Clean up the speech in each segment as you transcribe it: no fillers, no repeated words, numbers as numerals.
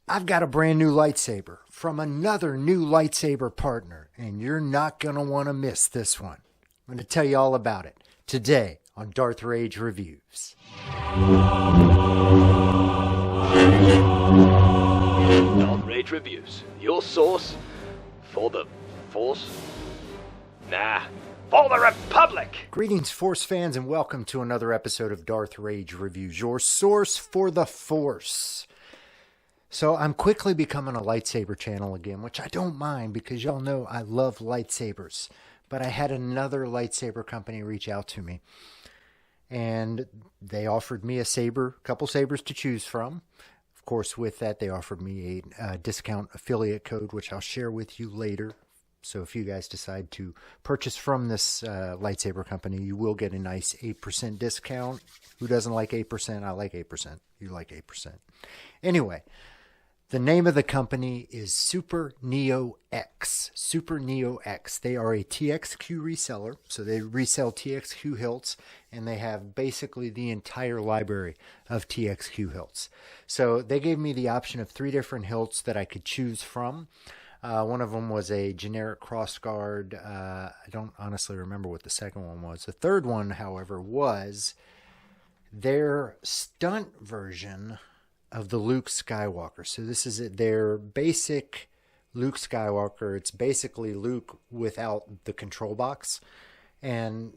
I've got a brand new lightsaber from another new lightsaber partner, and you're not going to want to miss this one. I'm going to tell you all about it today on Darth Rage Reviews. Darth Rage Reviews, your source for the Force? Nah, for the Republic! Greetings, Force fans, and welcome to another episode of Darth Rage Reviews, your source for the Force. So I'm quickly becoming a lightsaber channel again, which I don't mind because y'all know I love lightsabers. But I had another lightsaber company reach out to me, and they offered me a couple sabers to choose from. Of course, with that, they offered me a discount affiliate code, which I'll share with you later. So if you guys decide to purchase from this lightsaber company, you will get a nice 8% discount. Who doesn't like 8%? I like 8%. You like 8%. Anyway, the name of the company is SuperNeoX. SuperNeoX. They are a TXQ reseller, so they resell TXQ hilts, and they have basically the entire library of TXQ hilts. So they gave me the option of 3 different hilts that I could choose from. One of them was a generic crossguard. I don't honestly remember what the second one was. The third one, however, was their stunt version of the Luke Skywalker. So this is their basic Luke Skywalker. It's basically Luke without the control box. And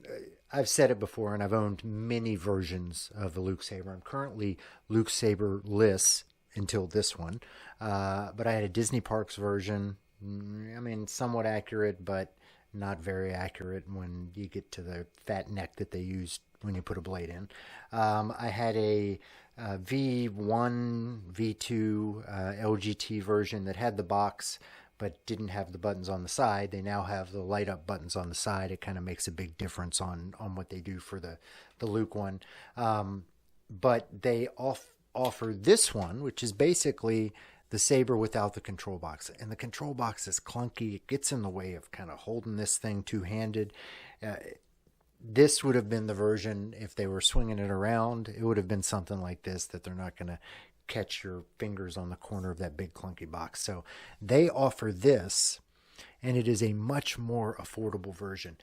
I've said it before, and I've owned many versions of the Luke Saber. I'm currently Luke Saber-less until this one. But I had a Disney Parks version. I mean, somewhat accurate, but not very accurate when you get to the fat neck that they used when you put a blade in. I had a V1, V2 LGT version that had the box but didn't have the buttons on the side. They now have the light up buttons on the side. It kind of makes a big difference on what they do for the Luke one. But they offer this one, which is basically the saber without the control box. And the control box is clunky. It gets in the way of kind of holding this thing two-handed. This would have been the version, if they were swinging it around, it would have been something like this, that they're not going to catch your fingers on the corner of that big clunky box. So they offer this, and it is a much more affordable version.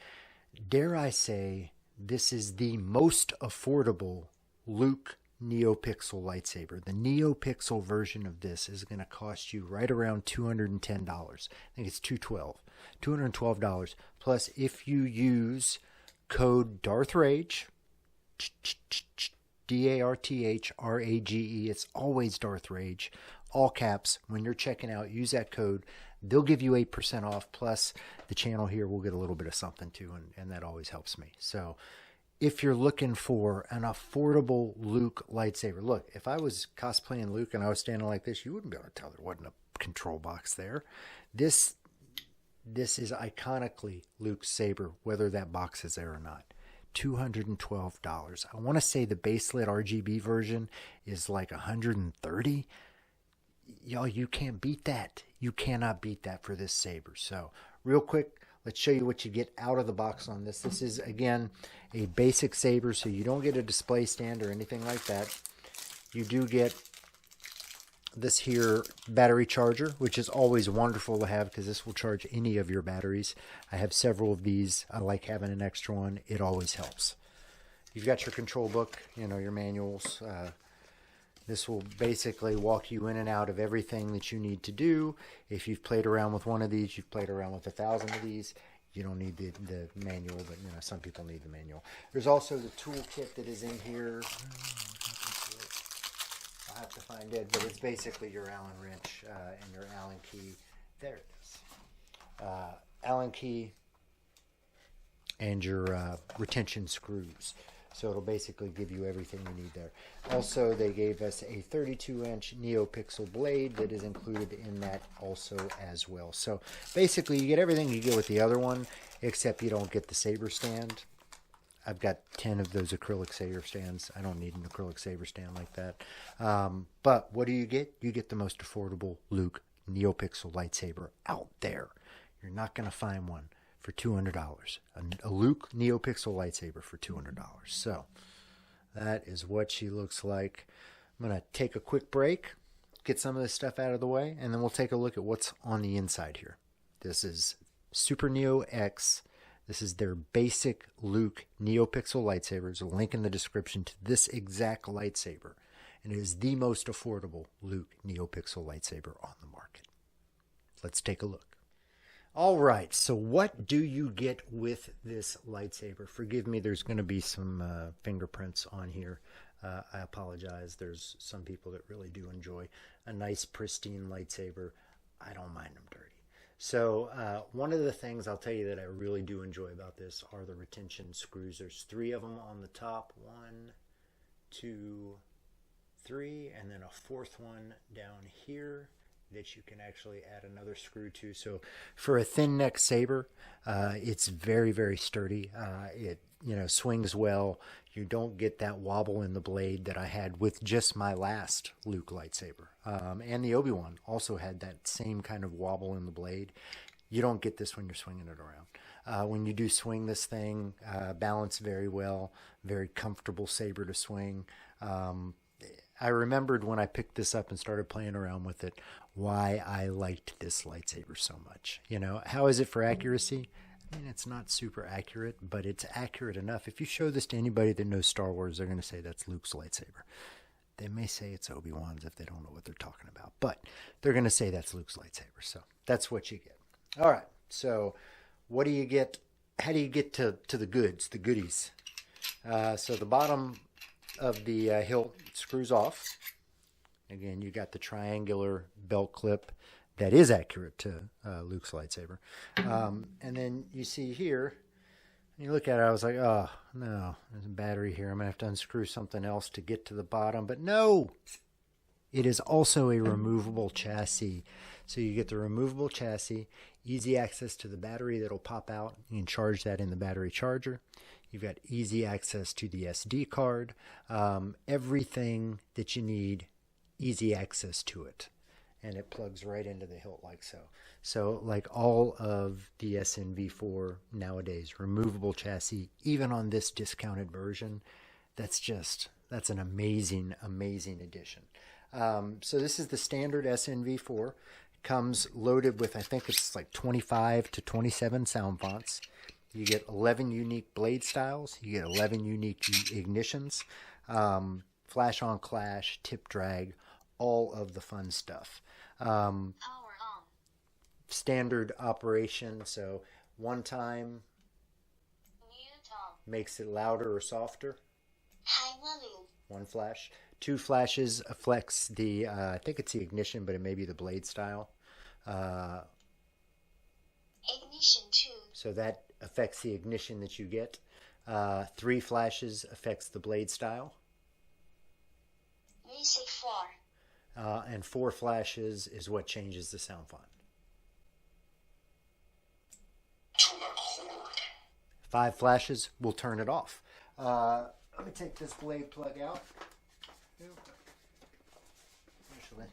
Dare I say, this is the most affordable Luke Neopixel lightsaber. The Neopixel version of this is going to cost you right around $210. I think it's $212. Plus, if you use code DarthRage, DarthRage, it's always Darth Rage, all caps. When you're checking out, use that code. They'll give you 8% off, plus the channel here will get a little bit of something too, and that always helps me. So if you're looking for an affordable Luke lightsaber, look, if I was cosplaying Luke and I was standing like this, you wouldn't be able to tell there wasn't a control box there. This is iconically Luke's saber, whether that box is there or not. $212. I want to say the baselit RGB version is like $130. Y'all, you can't beat that. You cannot beat that for this saber. So real quick, let's show you what you get out of the box on this. This is, again, a basic saber, so you don't get a display stand or anything like that. You do get this here battery charger, which is always wonderful to have because this will charge any of your batteries. I have several of these. I like having an extra one. It always helps. You've got your control book, your manuals. This will basically walk you in and out of everything that you need to do. If you've played around with one of these, you've played around with 1,000 of these, you don't need the manual, but some people need the manual. There's also the toolkit that is in here. I'll have to find it, but it's basically your Allen wrench and your Allen key. There it is. Allen key and your retention screws. So it'll basically give you everything you need there. Also, they gave us a 32-inch Neopixel blade that is included in that also as well. So basically, you get everything you get with the other one, except you don't get the saber stand. I've got 10 of those acrylic saber stands. I don't need an acrylic saber stand like that. But what do you get? You get the most affordable Luke Neopixel lightsaber out there. You're not going to find one for $200. A Luke Neopixel lightsaber for $200. So that is what she looks like. I'm going to take a quick break, get some of this stuff out of the way, and then we'll take a look at what's on the inside here. This is SuperNeoX. This is their basic Luke Neopixel lightsaber. There's a link in the description to this exact lightsaber. And it is the most affordable Luke Neopixel lightsaber on the market. Let's take a look. All right, so what do you get with this lightsaber? Forgive me, there's going to be some fingerprints on here. I apologize. There's some people that really do enjoy a nice, pristine lightsaber. I don't mind them dirty. So one of the things I'll tell you that I really do enjoy about this are the retention screws. There's 3 of them on the top. 1, 2, 3, and then a 4th one down here that you can actually add another screw to. So for a thin neck saber, it's very, very sturdy. It swings well. You don't get that wobble in the blade that I had with just my last Luke lightsaber. And the Obi-Wan also had that same kind of wobble in the blade. You don't get this when you're swinging it around. When you do swing this thing, balance very well, very comfortable saber to swing. I remembered when I picked this up and started playing around with it, why I liked this lightsaber so much. How is it for accuracy? I mean, it's not super accurate, but it's accurate enough. If you show this to anybody that knows Star Wars, they're going to say that's Luke's lightsaber. They may say it's Obi-Wan's if they don't know what they're talking about, but they're going to say that's Luke's lightsaber. So that's what you get. All right. So what do you get? How do you get to the goods, the goodies? So the bottom of the hilt screws off. Again, you got the triangular belt clip that is accurate to Luke's lightsaber. And then you see here, you look at it, I was like, oh, no, there's a battery here. I'm going to have to unscrew something else to get to the bottom. But no, it is also a removable chassis. So you get the removable chassis, easy access to the battery that'll pop out. You can charge that in the battery charger. You've got easy access to the SD card. Everything that you need, easy access to it. And it plugs right into the hilt like so. So like all of the SNV4 nowadays, removable chassis, even on this discounted version, that's an amazing, amazing addition. So this is the standard SNV4. It comes loaded with, I think it's like 25 to 27 sound fonts. You get 11 unique blade styles. You get 11 unique ignitions, flash on clash, tip drag, all of the fun stuff. Standard operation, so one time makes it louder or softer. High volume. 1 flash. 2 flashes affects the, I think it's the ignition, but it may be the blade style. Ignition 2. So that affects the ignition that you get. 3 flashes affects the blade style. Music 4. And 4 flashes is what changes the sound font. 5 flashes will turn it off. Let me take this blade plug out. Actually,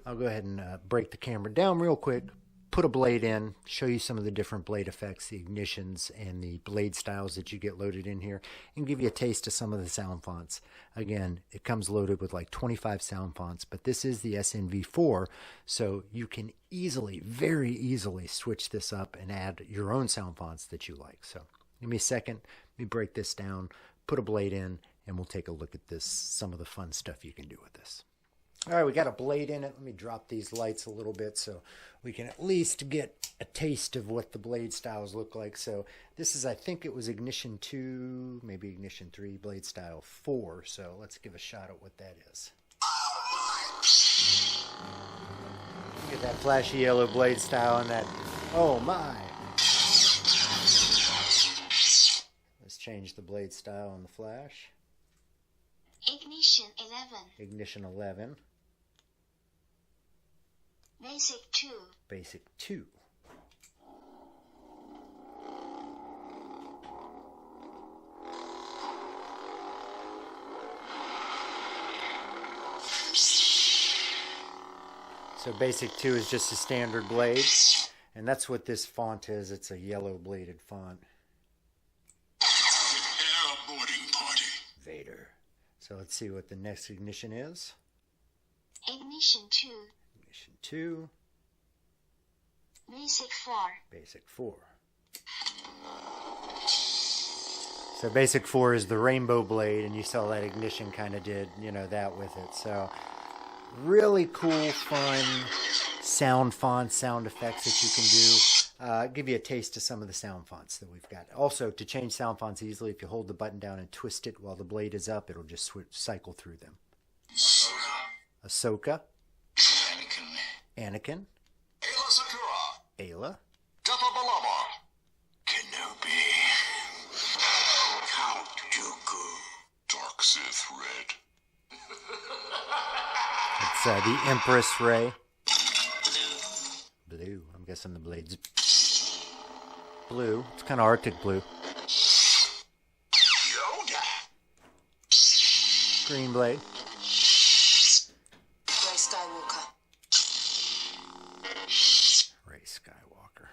I'll go ahead and break the camera down real quick, put a blade in, show you some of the different blade effects, the ignitions, and the blade styles that you get loaded in here, and give you a taste of some of the sound fonts. Again, it comes loaded with like 25 sound fonts, but this is the SNV4, so you can easily, very easily switch this up and add your own sound fonts that you like. So give me a second, let me break this down, put a blade in, and we'll take a look at this, some of the fun stuff you can do with this. All right, we got a blade in it. Let me drop these lights a little bit so we can at least get a taste of what the blade styles look like. So this is, I think it was ignition 2, maybe ignition 3, blade style 4. So let's give a shot at what that is. Look at that flashy yellow blade style and that, oh my. Let's change the blade style on the flash. Ignition 11. Ignition 11. Basic 2. Basic 2. So basic 2 is just a standard blade, and that's what this font is. It's a yellow bladed font. Prepare a boarding party. Vader. So let's see what the next ignition is. Ignition 2. Ignition 2. Basic 4. Basic 4. So Basic 4 is the rainbow blade, and you saw that Ignition kind of did, that with it. So really cool, fun sound fonts, sound effects that you can do. Give you a taste of some of the sound fonts that we've got. Also, to change sound fonts easily, if you hold the button down and twist it while the blade is up, it'll just cycle through them. Ahsoka. Anakin. Ayla Sakura. Ayla. Balaba. Kenobi. Count Dooku. Dark Sith Red. It's the Empress Rey. Blue. I'm guessing the blade's blue. It's kind of Arctic blue. Yoda. Green blade. Ray Skywalker. Ray Skywalker.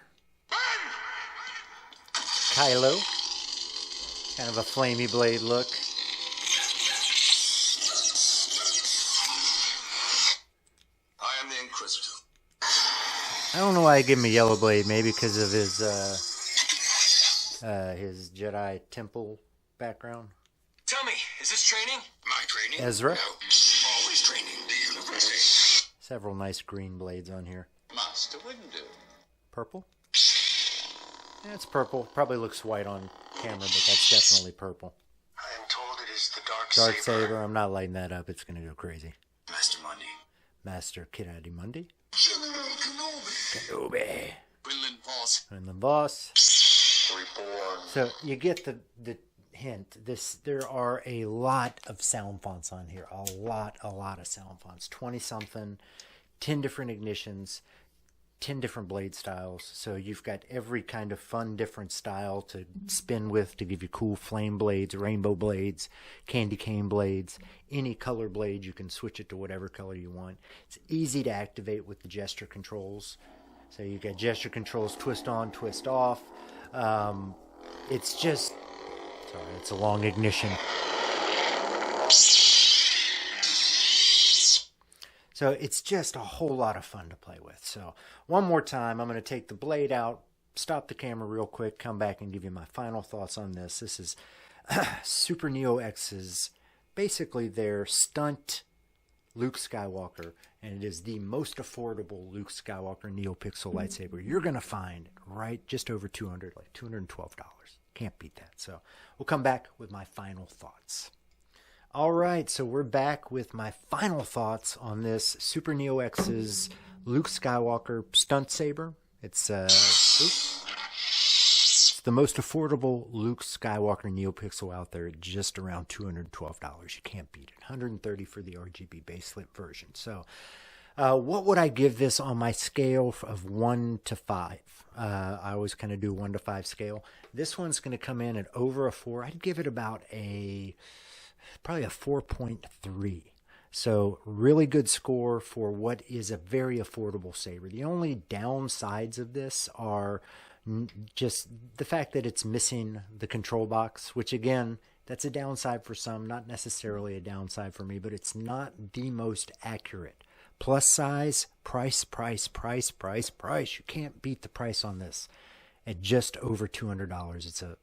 Kylo. Kind of a flamey blade look. I am the Inquisitor. I don't know why I give him a yellow blade. Maybe because of his Jedi Temple background. Tell me, is this training? My training? Ezra. No. Always training. The university. Several nice green blades on here. Master Windu. Purple? Yeah, it's purple. Probably looks white on camera, but that's definitely purple. I am told it is the Dark Darth Saber. I'm not lighting that up. It's going to go crazy. Master Mundi. Master Kidadi Mundi. General Kenobi. Kenobi. Quinlan Voss. And the boss. Reborn. So you get the hint. There are a lot of sound fonts on here. A lot of sound fonts. 20-something, 10 different ignitions, 10 different blade styles. So you've got every kind of fun different style to spin with to give you cool flame blades, rainbow blades, candy cane blades, any color blade. You can switch it to whatever color you want. It's easy to activate with the gesture controls. So you got gesture controls, twist on, twist off. It's just, sorry, it's a long ignition. So it's just a whole lot of fun to play with. So one more time, I'm going to take the blade out, stop the camera real quick, come back and give you my final thoughts on this. This is SuperNeoX's, basically their stunt Luke Skywalker, and it is the most affordable Luke Skywalker Neopixel Lightsaber you're going to find, right just over $200, like $212. Can't beat that. So we'll come back with my final thoughts. All right, so we're back with my final thoughts on this SuperNeoX's Luke Skywalker stunt saber. It's the most affordable Luke Skywalker Neopixel out there at just around $212. You can't beat it. $130 for the RGB baselit version. So what would I give this on my scale of 1 to 5? I always kind of do 1 to 5 scale. This one's going to come in at over a 4. I'd give it about probably a 4.3. So really good score for what is a very affordable saber. The only downsides of this are just the fact that it's missing the control box, which again, that's a downside for some, not necessarily a downside for me, but it's not the most accurate. Plus size, price. You can't beat the price on this at just over $200. It's a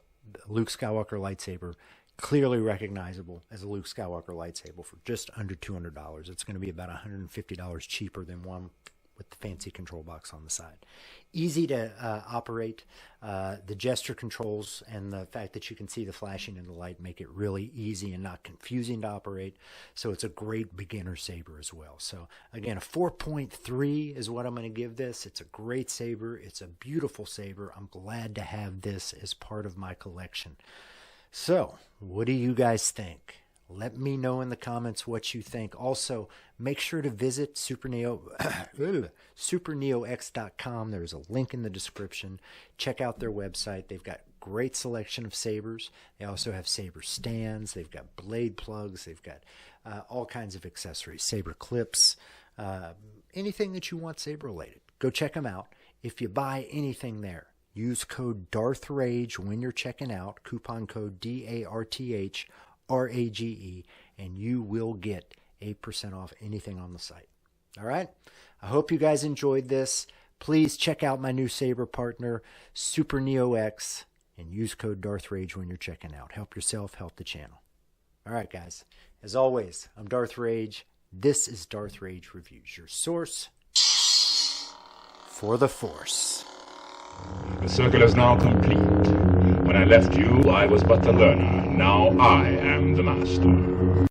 Luke Skywalker lightsaber, clearly recognizable as a Luke Skywalker lightsaber for just under $200. It's going to be about $150 cheaper than one with the fancy control box on the side. Easy to operate. The gesture controls and the fact that you can see the flashing in the light make it really easy and not confusing to operate. So it's a great beginner saber as well. So again, a 4.3 is what I'm going to give this. It's a great saber. It's a beautiful saber. I'm glad to have this as part of my collection. So what do you guys think? Let me know in the comments what you think. Also, make sure to visit SuperNeoX.com. There's a link in the description. Check out their website. They've got great selection of sabers. They also have saber stands. They've got blade plugs. They've got all kinds of accessories, saber clips, anything that you want saber related. Go check them out. If you buy anything there, use code DarthRage when you're checking out, coupon code DARTHRAGE, and you will get 8% off anything on the site. All right. I hope you guys enjoyed this. Please check out my new saber partner, SuperNeoX, and use code DarthRage when you're checking out. Help yourself, help the channel. All right, guys. As always, I'm Darth Rage. This is Darth Rage Reviews, your source for the Force. The circle is now complete. When I left you, I was but the learner. Now I am the master.